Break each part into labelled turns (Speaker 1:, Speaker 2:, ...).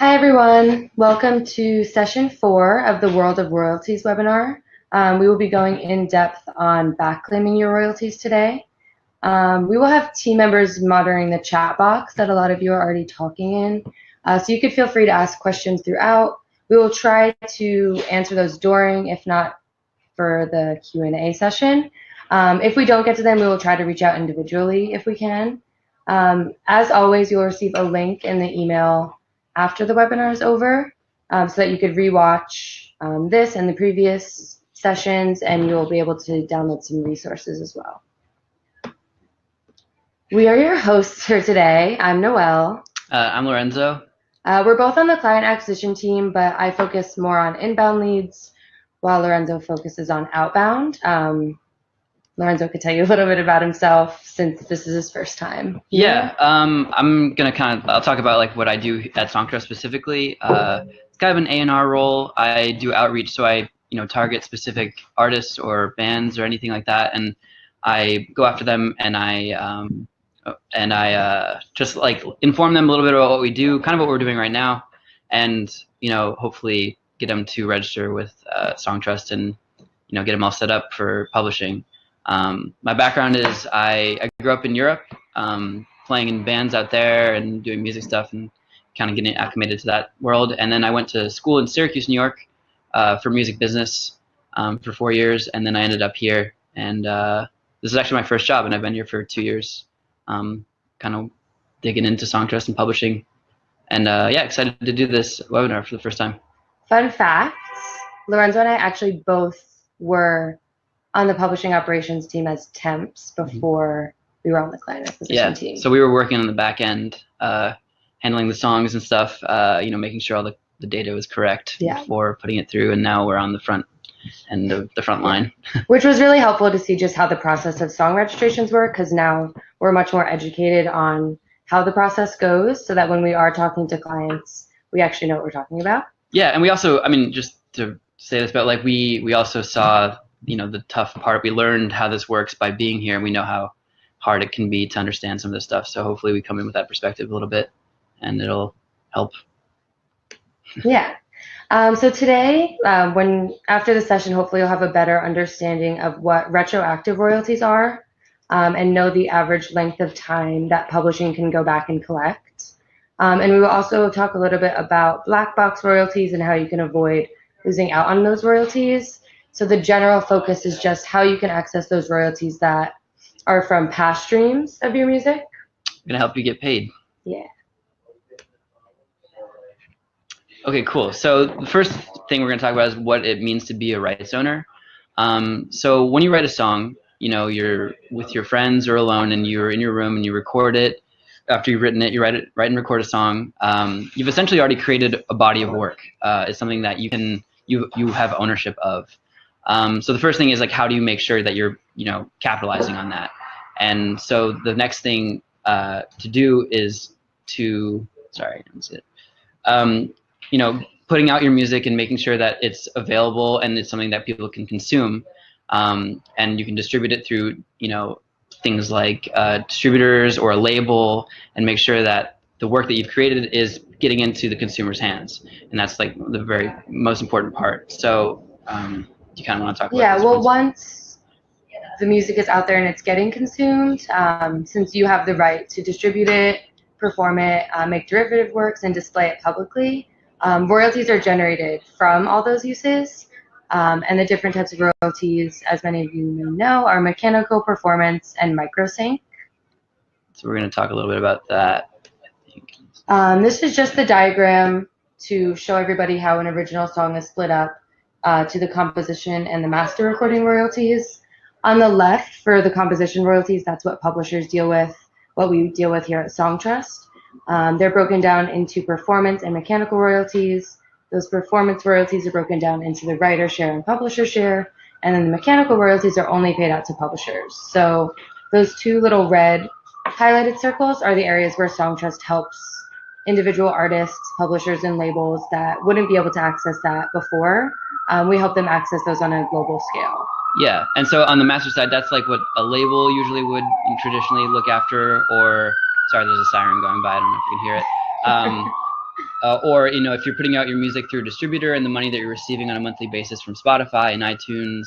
Speaker 1: Hi, everyone. Welcome to session 4 of the World of Royalties webinar. We will be going in depth on backclaiming your royalties today. We will have team members monitoring the chat box that a lot of you are already talking in. So you could feel free to ask questions throughout. We will try to answer those during, if not for the Q&A session. If we don't get to them, we will try to reach out individually if we can. As always, you'll receive a link in the email after the webinar is over so that you could rewatch this and the previous sessions, and you'll be able to download some resources as well. We are your hosts for today. I'm Noelle.
Speaker 2: I'm Lorenzo.
Speaker 1: We're both on the client acquisition team, but I focus more on inbound leads while Lorenzo focuses on outbound. Lorenzo could tell you a little bit about himself since this is his first time.
Speaker 2: Yeah, I'm gonna I'll talk about like what I do at Songtrust specifically. It's kind of an A&R role. I do outreach, so I target specific artists or bands or anything like that, and I go after them and I just like inform them a little bit about what we do, kind of what we're doing right now, and hopefully get them to register with Songtrust and get them all set up for publishing. My background is I grew up in Europe, playing in bands out there and doing music stuff and kind of getting acclimated to that world. And then I went to school in Syracuse, New York, for music business for 4 years, and then I ended up here. And this is actually my first job, and I've been here for 2 years, kind of digging into Songtrust and publishing. And yeah, excited to do this webinar for the first time.
Speaker 1: Fun facts, Lorenzo and I actually both were on the publishing operations team as temps before we were on the client acquisition team.
Speaker 2: So we were working on the back end, handling the songs and stuff, making sure all the data was correct before putting it through, and now we're on the front end of the front line.
Speaker 1: Which was really helpful to see just how the process of song registrations work, because now we're much more educated on how the process goes, so that when we are talking to clients, we actually know what we're talking about.
Speaker 2: Yeah, and we also, just to say this, but like we also saw the tough part. We learned how this works by being here, and we know how hard it can be to understand some of this stuff. So hopefully we come in with that perspective a little bit, and it'll help.
Speaker 1: Yeah. So today, after the session, hopefully you'll have a better understanding of what retroactive royalties are, and know the average length of time that publishing can go back and collect. And we will also talk a little bit about black box royalties and how you can avoid losing out on those royalties. So the general focus is just how you can access those royalties that are from past streams of your music.
Speaker 2: Gonna help you get paid.
Speaker 1: Yeah.
Speaker 2: Okay, cool. So the first thing we're gonna talk about is what it means to be a rights owner. So when you write a song, you're with your friends or alone, and you're in your room and you record it. After you've written it, you write and record a song. You've essentially already created a body of work. It's something that you have ownership of. So the first thing is like, how do you make sure that you're capitalizing on that? And so the next thing to do is putting out your music and making sure that it's available and it's something that people can consume, and you can distribute it through things like distributors or a label, and make sure that the work that you've created is getting into the consumer's hands, and that's like the very most important part. So you kind of want to talk about
Speaker 1: this? Yeah, well, once the music is out there and it's getting consumed, since you have the right to distribute it, perform it, make derivative works, and display it publicly, royalties are generated from all those uses. And the different types of royalties, as many of you may know, are mechanical, performance, and microsync.
Speaker 2: So we're going to talk a little bit about that, I think.
Speaker 1: This is just the diagram to show everybody how an original song is split up to the composition and the master recording royalties. On the left, for the composition royalties, that's what publishers deal with, what we deal with here at Songtrust. They're broken down into performance and mechanical royalties. Those performance royalties are broken down into the writer share and publisher share, and then the mechanical royalties are only paid out to publishers. So those two little red highlighted circles are the areas where Songtrust helps individual artists, publishers, and labels that wouldn't be able to access that before. We help them access those on a global scale.
Speaker 2: Yeah, and so on the master side, that's like what a label usually would traditionally look after, or sorry, there's a siren going by, I don't know if you can hear it. Or if you're putting out your music through a distributor and the money that you're receiving on a monthly basis from Spotify and iTunes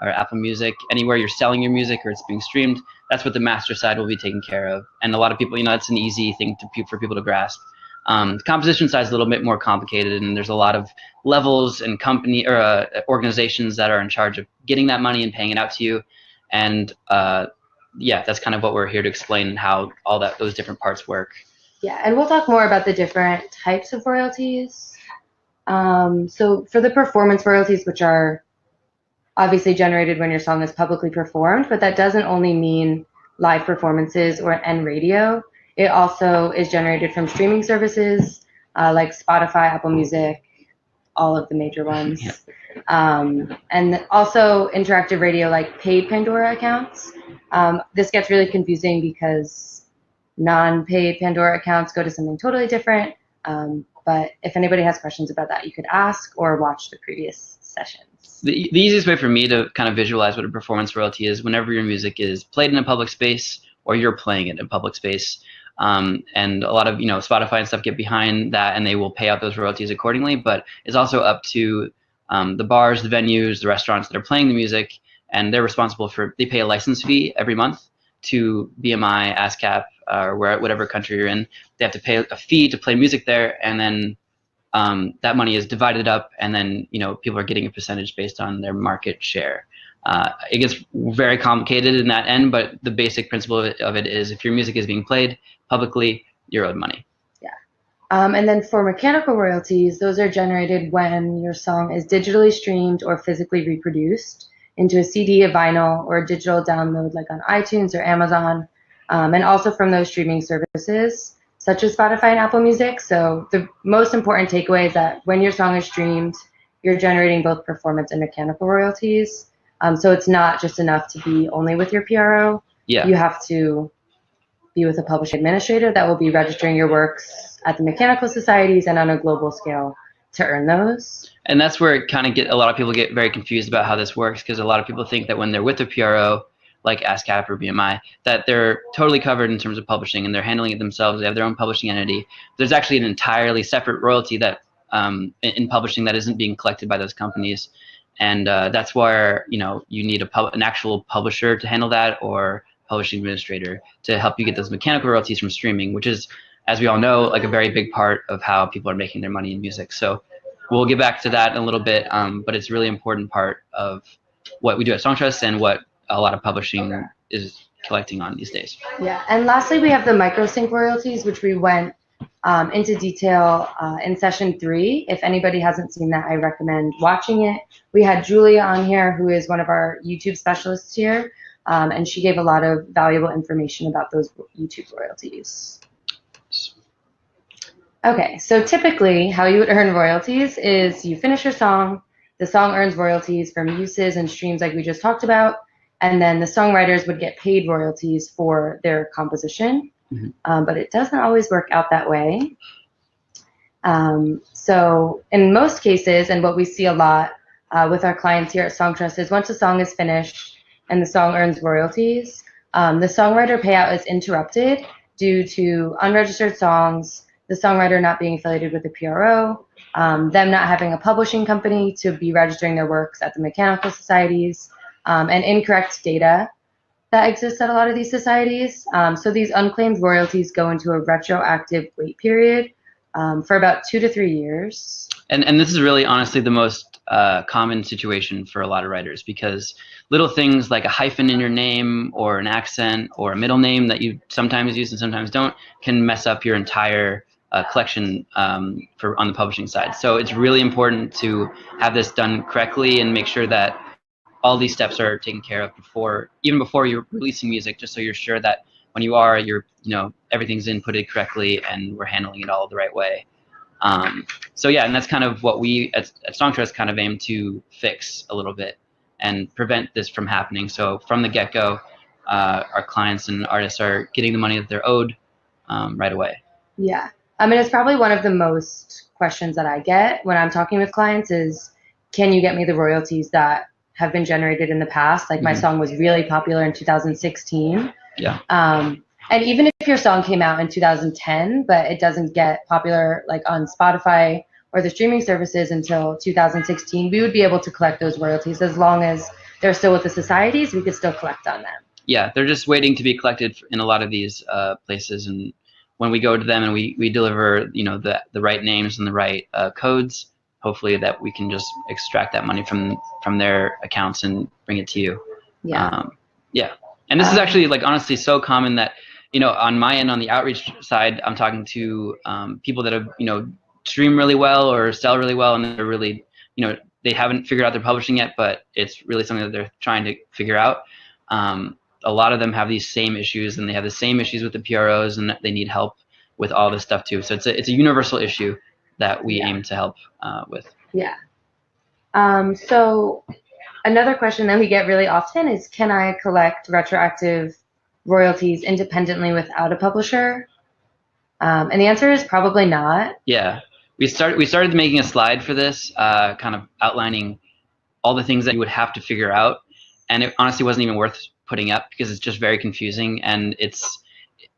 Speaker 2: or Apple Music, anywhere you're selling your music or it's being streamed, that's what the master side will be taken care of. And a lot of people, that's an easy thing for people to grasp. The composition side is a little bit more complicated, and there's a lot of levels and company or organizations that are in charge of getting that money and paying it out to you. And yeah, that's kind of what we're here to explain and how all those different parts work.
Speaker 1: Yeah, and we'll talk more about the different types of royalties. So for the performance royalties, which are obviously generated when your song is publicly performed, but that doesn't only mean live performances and radio. It also is generated from streaming services like Spotify, Apple Music, all of the major ones. Yeah. And also interactive radio like paid Pandora accounts. This gets really confusing because non-paid Pandora accounts go to something totally different. But if anybody has questions about that, you could ask or watch the previous sessions.
Speaker 2: The easiest way for me to kind of visualize what a performance royalty is whenever your music is played in a public space or you're playing it in a public space. And a lot of Spotify and stuff get behind that, and they will pay out those royalties accordingly. But it's also up to the bars, the venues, the restaurants that are playing the music, and they're responsible they pay a license fee every month to BMI, ASCAP, or whatever country you're in. They have to pay a fee to play music there, and then that money is divided up, and then people are getting a percentage based on their market share. It gets very complicated in that end, but the basic principle of it is if your music is being played publicly, you're owed money.
Speaker 1: Yeah. And then for mechanical royalties, those are generated when your song is digitally streamed or physically reproduced into a CD, a vinyl, or a digital download like on iTunes or Amazon, and also from those streaming services such as Spotify and Apple Music. So the most important takeaway is that when your song is streamed, you're generating both performance and mechanical royalties. So it's not just enough to be only with your PRO.
Speaker 2: Yeah.
Speaker 1: You have to be with a publishing administrator that will be registering your works at the mechanical societies and on a global scale to earn those.
Speaker 2: And that's where it kind of a lot of people get very confused about how this works, because a lot of people think that when they're with a PRO, like ASCAP or BMI, that they're totally covered in terms of publishing and they're handling it themselves. They have their own publishing entity. There's actually an entirely separate royalty that in publishing that isn't being collected by those companies. And that's where you need an actual publisher to handle that, or publishing administrator to help you get those mechanical royalties from streaming, which is, as we all know, like a very big part of how people are making their money in music. So we'll get back to that in a little bit, but it's a really important part of what we do at Songtrust and what a lot of publishing is collecting on these days.
Speaker 1: Yeah, and lastly, we have the microsync royalties, which we went into detail in session 3. If anybody hasn't seen that, I recommend watching it. We had Julia on here, who is one of our YouTube specialists here, and she gave a lot of valuable information about those YouTube royalties. Okay, so typically how you would earn royalties is you finish your song, the song earns royalties from uses and streams like we just talked about, and then the songwriters would get paid royalties for their composition. Mm-hmm. But it doesn't always work out that way. So in most cases, and what we see a lot with our clients here at Songtrust, is once a song is finished and the song earns royalties, the songwriter payout is interrupted due to unregistered songs, the songwriter not being affiliated with the PRO, them not having a publishing company to be registering their works at the mechanical societies, and incorrect data that exists at a lot of these societies. So these unclaimed royalties go into a retroactive wait period for about 2 to 3 years.
Speaker 2: And this is really honestly the most common situation for a lot of writers, because little things like a hyphen in your name or an accent or a middle name that you sometimes use and sometimes don't can mess up your entire collection on the publishing side. So it's really important to have this done correctly and make sure that all these steps are taken care of even before you're releasing music, just so you're sure that when you are, everything's inputted correctly and we're handling it all the right way. So yeah, and that's kind of what we at Songtrust kind of aim to fix a little bit and prevent this from happening. So from the get-go, our clients and artists are getting the money that they're owed right away.
Speaker 1: Yeah, I mean, it's probably one of the most questions that I get when I'm talking with clients is, can you get me the royalties that have been generated in the past? Like my song was really popular in 2016.
Speaker 2: Yeah.
Speaker 1: And even if your song came out in 2010, but it doesn't get popular like on Spotify or the streaming services until 2016, we would be able to collect those royalties as long as they're still with the societies. We could still collect on them.
Speaker 2: Yeah, they're just waiting to be collected in a lot of these places, and when we go to them and we deliver, the right names and the right codes, hopefully that we can just extract that money from their accounts and bring it to you.
Speaker 1: Yeah.
Speaker 2: Yeah. And this is actually like honestly so common that, on my end, on the outreach side, I'm talking to people that have, stream really well or sell really well, and they're really, they haven't figured out their publishing yet, but it's really something that they're trying to figure out. A lot of them have these same issues, and they have the same issues with the PROs, and they need help with all this stuff too. So it's a universal issue that we aim to help with.
Speaker 1: Yeah. So another question that we get really often is, can I collect retroactive royalties independently without a publisher? And the answer is probably not.
Speaker 2: Yeah. We started making a slide for this, kind of outlining all the things that you would have to figure out, and it honestly wasn't even worth putting up because it's just very confusing, and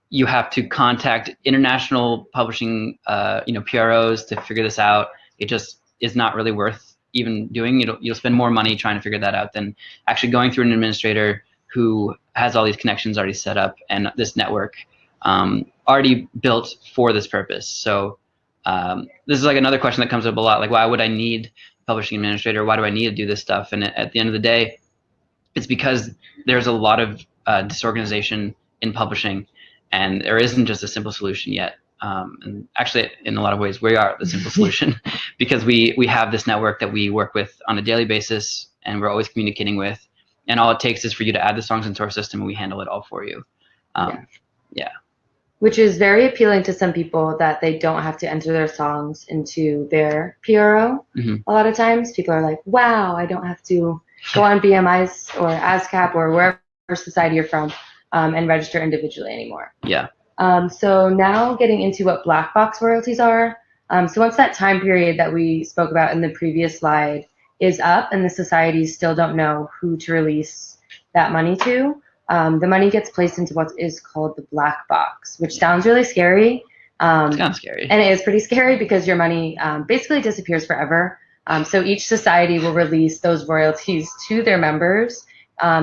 Speaker 2: you have to contact international publishing PROs to figure this out. It just is not really worth even doing. You'll spend more money trying to figure that out than actually going through an administrator who has all these connections already set up and this network already built for this purpose. So this is like another question that comes up a lot, like, why would I need a publishing administrator? Why do I need to do this stuff? And at the end of the day, it's because there's a lot of disorganization in publishing, and there isn't just a simple solution yet. And actually, in a lot of ways, we are the simple solution because we have this network that we work with on a daily basis, and we're always communicating with. And all it takes is for you to add the songs into our system, and we handle it all for you. Yeah.
Speaker 1: Which is very appealing to some people, that they don't have to enter their songs into their PRO.
Speaker 2: Mm-hmm.
Speaker 1: A lot of times, people are like, "Wow, I don't have to go on BMIs or ASCAP or wherever society you're from and register individually anymore."
Speaker 2: Yeah.
Speaker 1: So now getting into what black box royalties are. So once that time period that we spoke about in the previous slide is up and the societies still don't know who to release that money to, the money gets placed into what is called the black box, which sounds really scary.
Speaker 2: It's kind of scary.
Speaker 1: And it is pretty scary because your money basically disappears forever. So each society will release those royalties to their members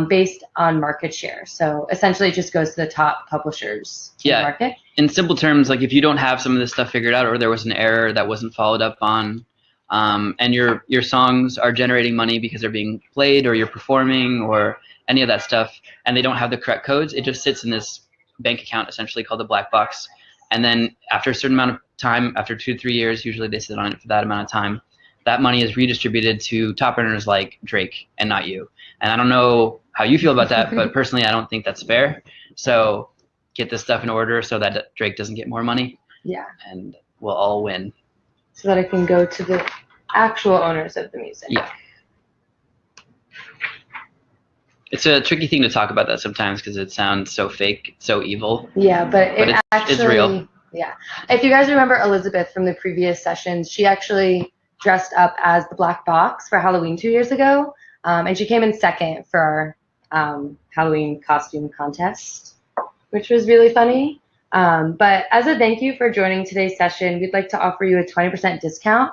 Speaker 1: based on market share. So essentially it just goes to the top publishers in the market.
Speaker 2: In simple terms, like if you don't have some of this stuff figured out, or there was an error that wasn't followed up on, and your songs are generating money because they're being played or you're performing or any of that stuff, and they don't have the correct codes, it just sits in this bank account essentially called the black box. And then after a certain amount of time, after 2 to 3 years, usually they sit on it for that amount of time, that money is redistributed to top earners like Drake and not you. And I don't know how you feel about that, but personally, I don't think that's fair. So get this stuff in order so that Drake doesn't get more money.
Speaker 1: Yeah.
Speaker 2: And we'll all win.
Speaker 1: So that it can go to the actual owners of the music.
Speaker 2: Yeah. It's a tricky thing to talk about that sometimes because it sounds so fake, so evil.
Speaker 1: Yeah, but
Speaker 2: it's real.
Speaker 1: Yeah. If you guys remember Elizabeth from the previous sessions, she actually dressed up as the black box for Halloween 2 years ago, and she came in second for our Halloween costume contest, which was really funny. But as a thank you for joining today's session, we'd like to offer you a 20% discount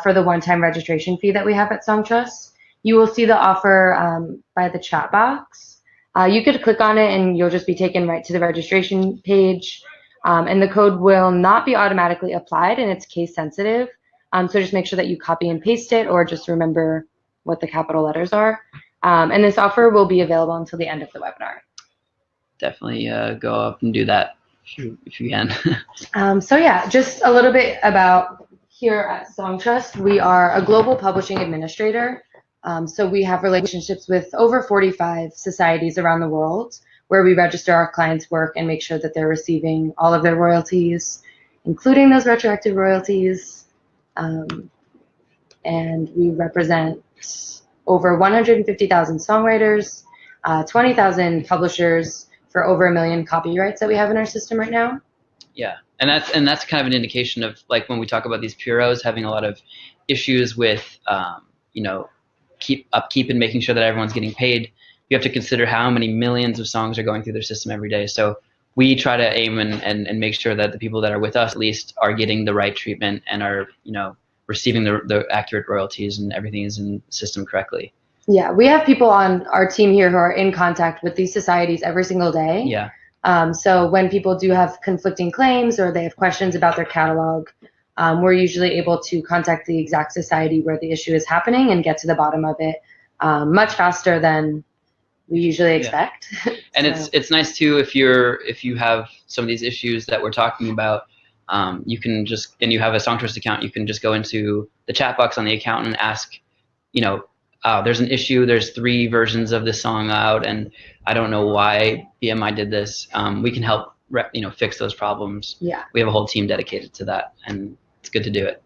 Speaker 1: for the one-time registration fee that we have at Songtrust. You will see the offer by the chat box. You could click on it and you'll just be taken right to the registration page. And the code will not be automatically applied, and it's case sensitive. So just make sure that you copy and paste it, or just remember what the capital letters are. And this offer will be available until the end of the webinar.
Speaker 2: Definitely go up and do that if you can.
Speaker 1: So yeah, just a little bit about here at Songtrust. We are a global publishing administrator. So we have relationships with over 45 societies around the world where we register our clients' work and make sure that they're receiving all of their royalties, including those retroactive royalties. And we represent over 150,000 songwriters, 20,000 publishers for over 1 million copyrights that we have in our system right now.
Speaker 2: Yeah, and that's kind of an indication of, like, when we talk about these PROs having a lot of issues with upkeep and making sure that everyone's getting paid. You have to consider how many millions of songs are going through their system every day. So we try to aim and make sure that the people that are with us at least are getting the right treatment and are, receiving the accurate royalties and everything is in the system correctly.
Speaker 1: Yeah, we have people on our team here who are in contact with these societies every single day.
Speaker 2: Yeah.
Speaker 1: So when people do have conflicting claims or they have questions about their catalog, we're usually able to contact the exact society where the issue is happening and get to the bottom of it much faster than we usually expect.
Speaker 2: Yeah. And it's nice too if you have some of these issues that we're talking about. You can just, and you have a Songtrust account, you can just go into the chat box on the account and ask, there's an issue, there's 3 versions of this song out, and I don't know why BMI did this. We can help, fix those problems.
Speaker 1: Yeah.
Speaker 2: We have a whole team dedicated to that, and it's good to do it.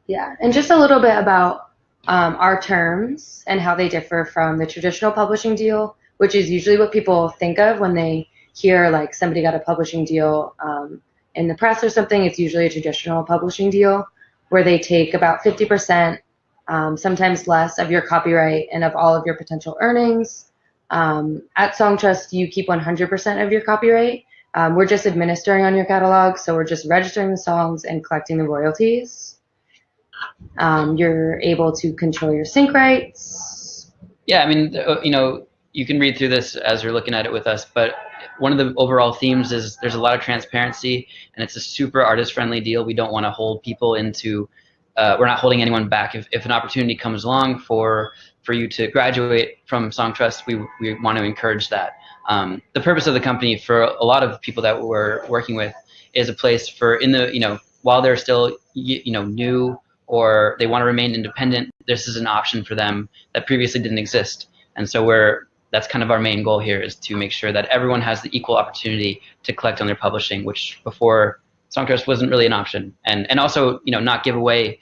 Speaker 1: Yeah, and just a little bit about our terms and how they differ from the traditional publishing deal, which is usually what people think of when they hear like somebody got a publishing deal in the press or something. It's usually a traditional publishing deal where they take about 50%, sometimes less, of your copyright and of all of your potential earnings. At Songtrust, you keep 100% of your copyright. We're just administering on your catalog, so we're just registering the songs and collecting the royalties. You're able to control your sync rights.
Speaker 2: Yeah, I mean, you can read through this as you're looking at it with us, but one of the overall themes is there's a lot of transparency, and it's a super artist-friendly deal. We don't want to hold people into, we're not holding anyone back. If an opportunity comes along for you to graduate from Songtrust, we want to encourage that. The purpose of the company for a lot of people that we're working with is a place for, while they're still, new, or they want to remain independent, this is an option for them that previously didn't exist. And so that's kind of our main goal here, is to make sure that everyone has the equal opportunity to collect on their publishing, which before Songtrust wasn't really an option. And also, not give away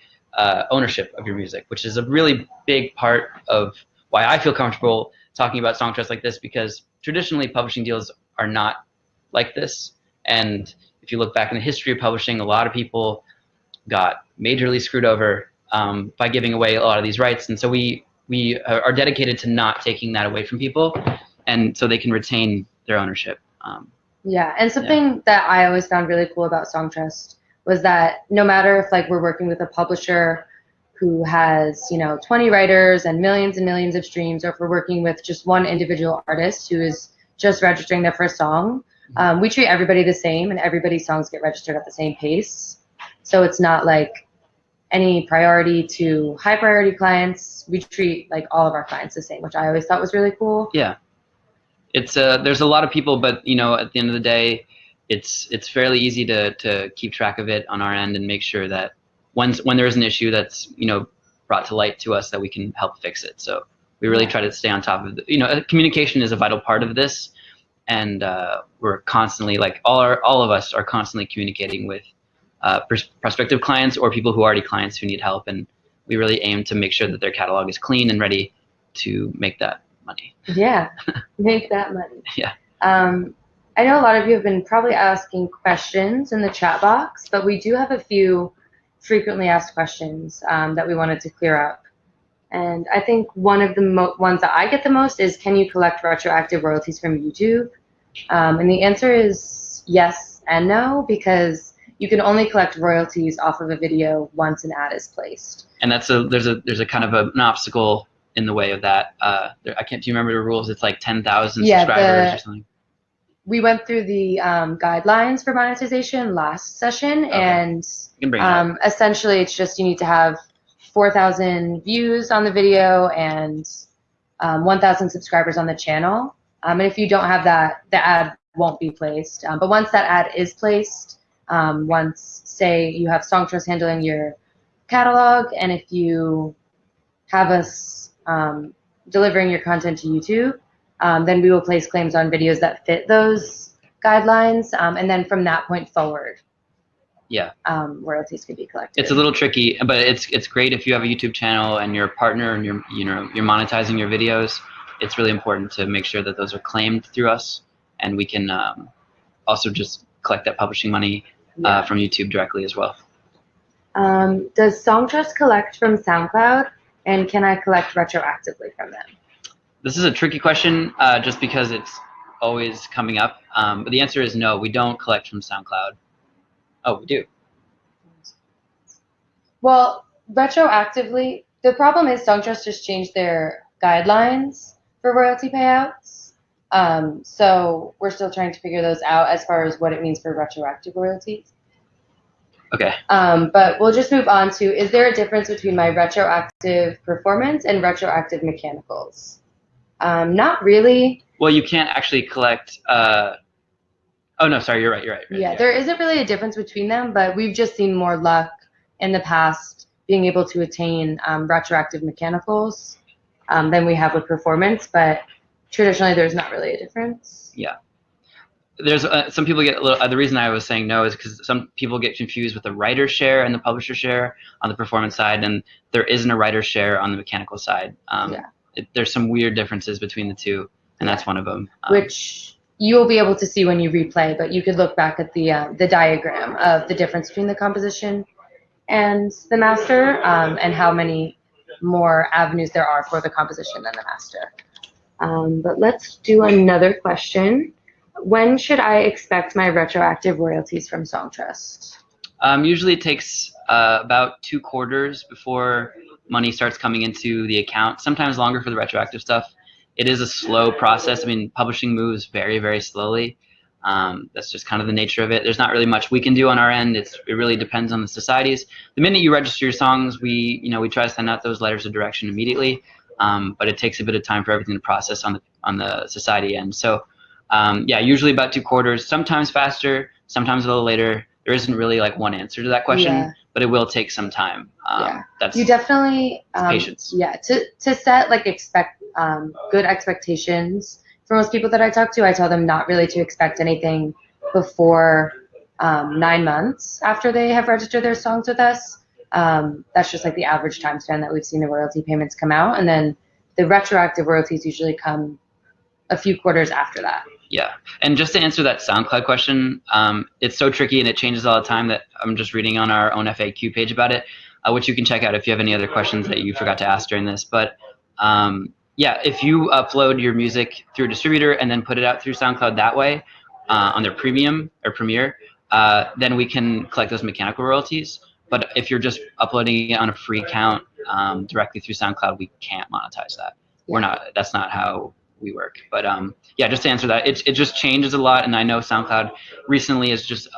Speaker 2: ownership of your music, which is a really big part of why I feel comfortable talking about Songtrust like this, because traditionally publishing deals are not like this. And if you look back in the history of publishing, a lot of people got majorly screwed over by giving away a lot of these rights. And so we are dedicated to not taking that away from people, and so they can retain their ownership.
Speaker 1: Yeah, and something that I always found really cool about Songtrust was that no matter if like we're working with a publisher who has 20 writers and millions of streams, or if we're working with just one individual artist who is just registering their first song, we treat everybody the same, and everybody's songs get registered at the same pace. So it's not like any priority to high priority clients. We treat like all of our clients the same, which I always thought was really cool.
Speaker 2: Yeah, it's there's a lot of people, but at the end of the day, it's fairly easy to keep track of it on our end and make sure that when there is an issue that's brought to light to us, that we can help fix it. So we really try to stay on top of it. Communication is a vital part of this, and we're constantly, like all of us are constantly communicating with prospective clients or people who are already clients who need help, and we really aim to make sure that their catalog is clean and ready to make that money.
Speaker 1: Yeah, make that money.
Speaker 2: Yeah.
Speaker 1: I know a lot of you have been probably asking questions in the chat box, but we do have a few frequently asked questions that we wanted to clear up. And I think one of the ones that I get the most is, can you collect retroactive royalties from YouTube? And the answer is yes and no, because you can only collect royalties off of a video once an ad is placed. And
Speaker 2: there's a kind of an obstacle in the way of that. Do you remember the rules? It's like 10,000 subscribers or something.
Speaker 1: We went through the guidelines for monetization last session, and essentially it's just you need to have 4,000 views on the video and 1,000 subscribers on the channel. And if you don't have that, the ad won't be placed. But once that ad is placed, once, say, you have Songtrust handling your catalog, and if you have us delivering your content to YouTube, then we will place claims on videos that fit those guidelines, and then from that point forward, royalties can be collected.
Speaker 2: It's a little tricky, but it's great if you have a YouTube channel and you're a partner and you're monetizing your videos. It's really important to make sure that those are claimed through us, and we can also just collect that publishing money from YouTube directly as well.
Speaker 1: Does Songtrust collect from SoundCloud, and can I collect retroactively from them?
Speaker 2: This is a tricky question, just because always coming up. But the answer is no, we don't collect from SoundCloud. Oh, we do.
Speaker 1: Well, retroactively, the problem is Songtrust just changed their guidelines for royalty payouts. So we're still trying to figure those out as far as what it means for retroactive royalties.
Speaker 2: Okay.
Speaker 1: But we'll just move on to, is there a difference between my retroactive performance and retroactive mechanicals? Not really.
Speaker 2: Well, you can't actually collect. Oh no, sorry, you're right.
Speaker 1: Yeah, there isn't really a difference between them, but we've just seen more luck in the past being able to attain retroactive mechanicals than we have with performance. But traditionally, there's not really a difference.
Speaker 2: Yeah. There's some people get a little. The reason I was saying no is because some people get confused with the writer share and the publisher share on the performance side, and there isn't a writer share on the mechanical side. There's some weird differences between the two, and that's one of them.
Speaker 1: Which you'll be able to see when you replay, but you could look back at the diagram of the difference between the composition and the master, and how many more avenues there are for the composition than the master. But let's do another question. When should I expect my retroactive royalties from Songtrust?
Speaker 2: Usually it takes about 2 quarters before money starts coming into the account, sometimes longer for the retroactive stuff. It is a slow process. I mean, publishing moves very, very slowly. That's just kind of the nature of it. There's not really much we can do on our end. It really depends on the societies. The minute you register your songs, we try to send out those letters of direction immediately, but it takes a bit of time for everything to process on the society end. So yeah, usually about 2 quarters, sometimes faster, sometimes a little later. There isn't really like one answer to that question, but it will take some time. That's
Speaker 1: you definitely
Speaker 2: patience.
Speaker 1: Yeah, to set like good expectations for most people that I talk to, I tell them not really to expect anything before 9 months after they have registered their songs with us. That's just like the average time span that we've seen the royalty payments come out, and then the retroactive royalties usually come a few quarters after that.
Speaker 2: Yeah, and just to answer that SoundCloud question, it's so tricky and it changes all the time that I'm just reading on our own FAQ page about it, which you can check out if you have any other questions that you forgot to ask during this. But yeah, if you upload your music through a distributor and then put it out through SoundCloud that way on their premium or Premier, then we can collect those mechanical royalties. But if you're just uploading it on a free account directly through SoundCloud, we can't monetize that. That's not how we work. But yeah, just to answer that, it just changes a lot, and I know SoundCloud recently has just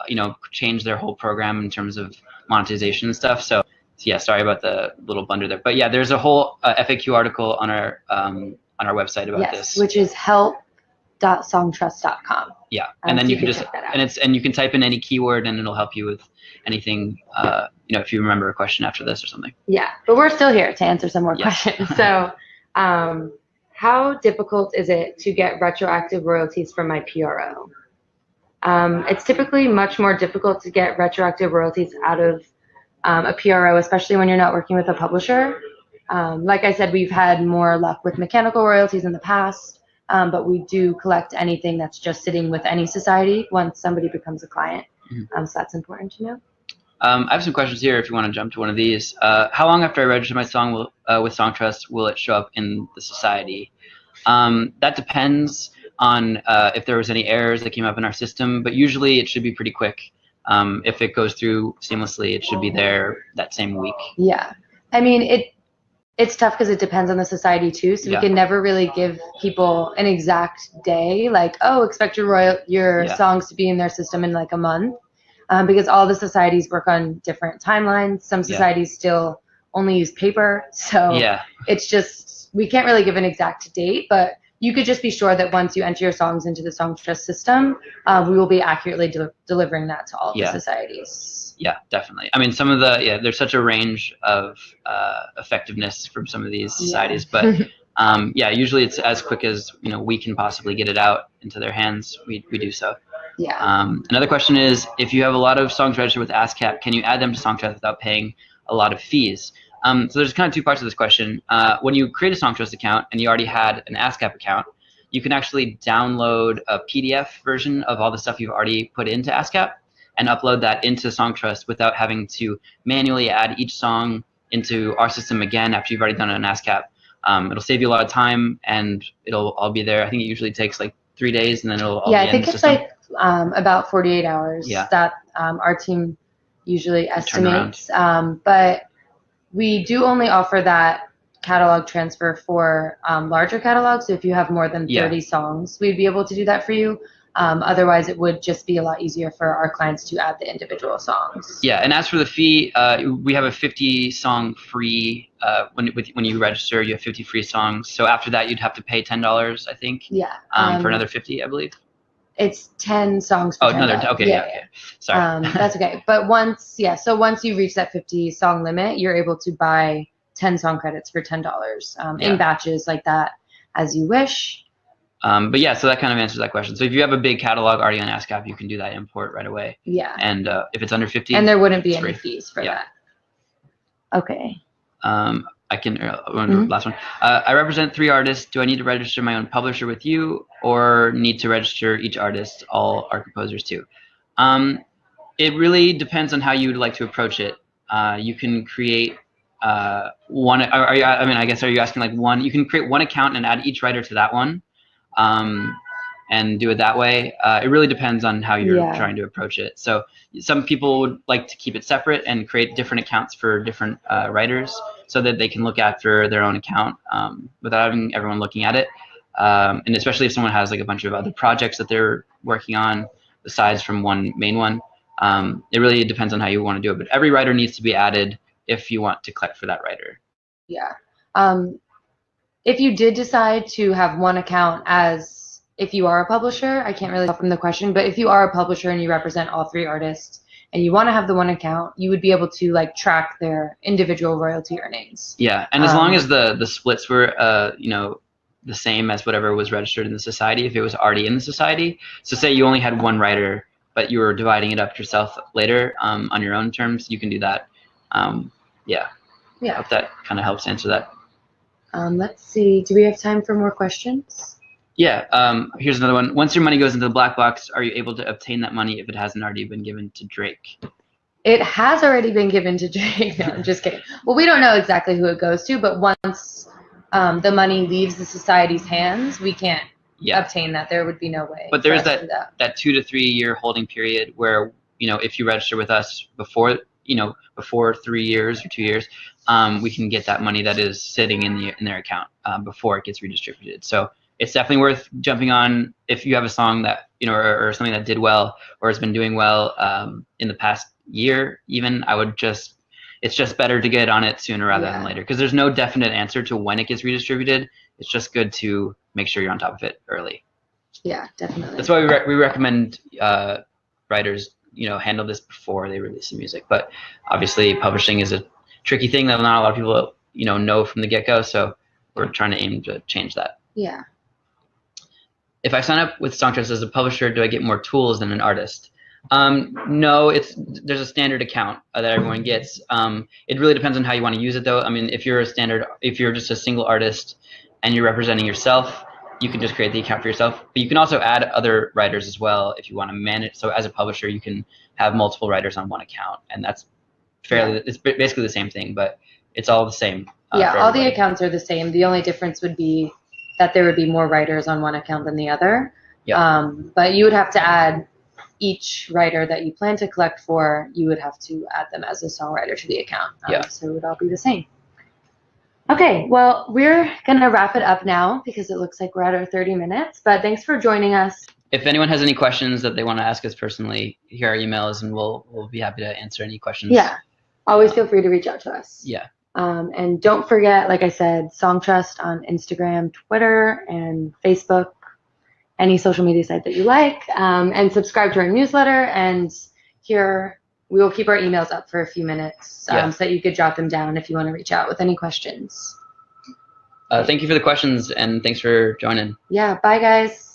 Speaker 2: changed their whole program in terms of monetization and stuff. So yeah, sorry about the little blunder there. But yeah, there's a whole FAQ article on our website about this,
Speaker 1: which is help.songtrust.com.
Speaker 2: Yeah, and then you can just and you can type in any keyword and it'll help you with anything. If you remember a question after this or something.
Speaker 1: Yeah, but we're still here to answer some more questions. So, how difficult is it to get retroactive royalties from my PRO? It's typically much more difficult to get retroactive royalties out of a PRO, especially when you're not working with a publisher. Like I said, we've had more luck with mechanical royalties in the past, but we do collect anything that's just sitting with any society once somebody becomes a client. So that's important to know.
Speaker 2: I have some questions here if you want to jump to one of these. How long after I register my song with Songtrust will it show up in the society? That depends on if there was any errors that came up in our system, but usually it should be pretty quick. If it goes through seamlessly, it should be there that same week. Yeah.
Speaker 1: I mean, it's tough because it depends on the society too, so we can never really give people an exact day, like, oh, expect your songs to be in their system in like a month. Because all the societies work on different timelines. Some societies still only use paper. So it's just, we can't really give an exact date, but you could just be sure that once you enter your songs into the Songtrust system, we will be accurately delivering that to all of the societies.
Speaker 2: Yeah, definitely. I mean, some of there's such a range of effectiveness from some of these societies, but usually it's as quick as we can possibly get it out into their hands. We do so.
Speaker 1: Yeah.
Speaker 2: Another question is, if you have a lot of songs registered with ASCAP, can you add them to Songtrust without paying a lot of fees? So there's kind of 2 parts of this question. When you create a Songtrust account and you already had an ASCAP account, you can actually download a PDF version of all the stuff you've already put into ASCAP and upload that into Songtrust without having to manually add each song into our system again after you've already done it on ASCAP. It'll save you a lot of time and it'll all be there. I think it usually takes like 3 days, and then it'll all
Speaker 1: Yeah,
Speaker 2: be
Speaker 1: I think
Speaker 2: in the
Speaker 1: it's
Speaker 2: system?
Speaker 1: like about 48 hours
Speaker 2: Yeah.
Speaker 1: that our team usually
Speaker 2: Turnaround.
Speaker 1: estimates. But we do only offer that catalog transfer for larger catalogs. So if you have more than 30 songs, we'd be able to do that for you. Otherwise, it would just be a lot easier for our clients to add the individual songs.
Speaker 2: Yeah, and as for the fee, we have a 50 song free. When you register, you have 50 free songs. So after that, you'd have to pay $10, I think.
Speaker 1: Yeah.
Speaker 2: For another 50, I believe.
Speaker 1: It's 10 songs for $10.
Speaker 2: Another. Okay, yeah, okay. Sorry.
Speaker 1: That's okay. But once you reach that 50 song limit, you're able to buy 10 song credits for $10 in batches like that as you wish.
Speaker 2: But yeah, so that kind of answers that question. So if you have a big catalog already on ASCAP, you can do that import right away.
Speaker 1: Yeah.
Speaker 2: And if it's under 50,
Speaker 1: and there wouldn't be any fees for that. Okay.
Speaker 2: I can. Last one. I represent 3 artists. Do I need to register my own publisher with you, or need to register each artist, all our composers too? It really depends on how you would like to approach it. You can create one. I guess, are you asking like one? You can create one account and add each writer to that one, and do it that way. It really depends on how you're trying to approach it. So some people would like to keep it separate and create different accounts for different writers, so that they can look after their own account without having everyone looking at it. And especially if someone has like a bunch of other projects that they're working on besides from one main one. It really depends on how you want to do it, but every writer needs to be added if you want to collect for that writer.
Speaker 1: Yeah. If you did decide to have one account, as if you are a publisher, I can't really tell from the question, but if you are a publisher and you represent all 3 artists and you want to have the one account, you would be able to like track their individual royalty earnings.
Speaker 2: Yeah, and as long as the splits were the same as whatever was registered in the society, if it was already in the society. So say you only had one writer, but you were dividing it up yourself later on your own terms, you can do that. Yeah. I hope that kind of helps answer that.
Speaker 1: Let's see. Do we have time for more questions?
Speaker 2: Yeah. Here's another one. Once your money goes into the black box, are you able to obtain that money if it hasn't already been given to Drake?
Speaker 1: It has already been given to Drake. No, I'm just kidding. Well, we don't know exactly who it goes to, but once the money leaves the society's hands, we can't obtain that. There would be no way.
Speaker 2: But there is that 2 to 3 year holding period where, if you register with us before 3 years or 2 years, we can get that money that is sitting in their account before it gets redistributed. So it's definitely worth jumping on if you have a song that or something that did well or has been doing well in the past year. Even it's just better to get on it sooner rather than later, because there's no definite answer to when it gets redistributed. It's just good to make sure you're on top of it early.
Speaker 1: Yeah, definitely.
Speaker 2: That's why we recommend writers handle this before they release the music. But obviously publishing is a tricky thing that not a lot of people know from the get-go, so we're trying to aim to change that.
Speaker 1: Yeah.
Speaker 2: If I sign up with Songtrust as a publisher, do I get more tools than an artist? No, there's a standard account that everyone gets. It really depends on how you want to use it, though. I mean, if you're just a single artist and you're representing yourself, you can just create the account for yourself. But you can also add other writers as well if you want to manage. So as a publisher, you can have multiple writers on one account, and that's it's basically the same thing, but it's all the same.
Speaker 1: All the accounts are the same. The only difference would be that there would be more writers on one account than the other. But you would have to add each writer that you plan to collect for, you would have to add them as a songwriter to the account. So it would all be the same. Okay, well, we're going to wrap it up now because it looks like we're at our 30 minutes, but thanks for joining us.
Speaker 2: If anyone has any questions that they want to ask us personally, here are our emails, and we'll be happy to answer any questions.
Speaker 1: Yeah, always feel free to reach out to us.
Speaker 2: Yeah.
Speaker 1: And don't forget, like I said, Songtrust on Instagram, Twitter, and Facebook, any social media site that you like, and subscribe to our newsletter. And here we will keep our emails up for a few minutes so that you could jot them down if you want to reach out with any questions.
Speaker 2: Thank you for the questions, and thanks for joining.
Speaker 1: Yeah, bye guys.